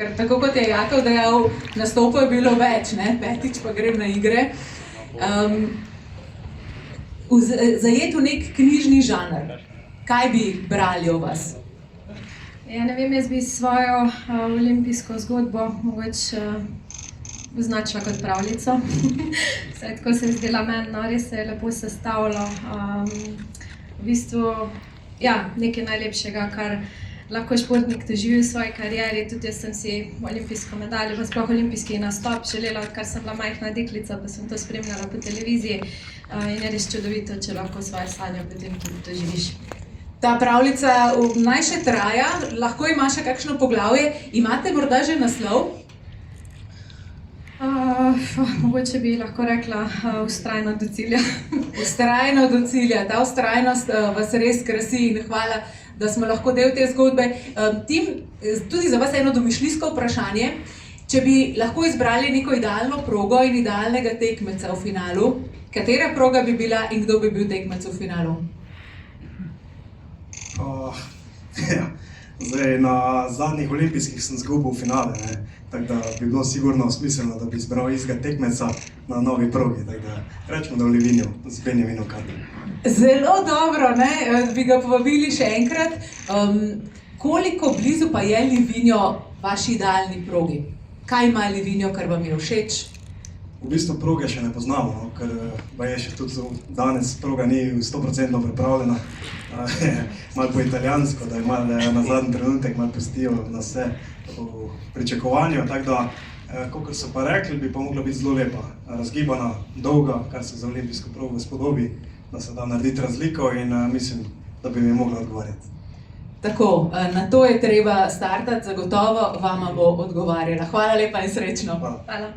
Ker tako kot je Jakov dejal, nastopov je bilo več, ne? 5. pa grem na igre. Zajet v nek knjižni žanr. Kaj bi brali o vas? Ja, ne vem, jaz bi svojo olimpijsko zgodbo mogoče označila kot pravljico. Saj tako se je zdela meni, no, res se je lepo sestavilo. V bistvu, ja, nekaj najlepšega, kar lahko športnik doživi v svoji karieri. Tudi jaz sem si olimpijsko medaljo, pa sploh olimpijski nastop želela, odkar sem bila majhna deklica, pa sem to spremljala po televiziji. In je res čudovito, če lahko svoje sanje potem tudi doživiš. Ta pravljica naj še traja, lahko ima še kakšno poglavje. Imate morda že naslov? Mogoče bi lahko rekla vztrajno do cilja. Vztrajno do cilja. Ta vztrajnost vas res krasi in hvala, da smo lahko del te zgodbe. Tim, tudi za vas eno domišljijsko vprašanje. Če bi lahko izbrali neko idealno progo in idealnega tekmeca v finalu, katera proga bi bila in kdo bi bil tekmec v finalu? Zdaj, na zadnjih olimpijskih sem izgubil finale, ne? Tako da bi bilo sigurno smiselno, da bi izbral istega tekmeca na novi progi. Tako da rečemo, da v Livignu z Benjaminom Kandom. Zelo dobro, ne? Bi ga povabili še enkrat. Koliko blizu pa je Livigno vaši idealni progi? Kaj ima Livigno, kar vam je všeč? V bistvu proge še ne poznamo, no? Ker je še tudi danes proga ni 100% pripravljena. Malo po italijansko, da je malo na zadnji trenutek malo pustijo na vse v pričakovanju. Tako da, kakor so pa rekli, bi pa mogla biti zelo lepa. Razgibana, dolga, kar se za olimpijsko progo spodobi, da se da narediti razliko in mislim, da bi mi mogla odgovarjati. Tako, na to je treba startati, zagotovo vama bo odgovarjala. Hvala lepa in srečno. Hvala. Hvala.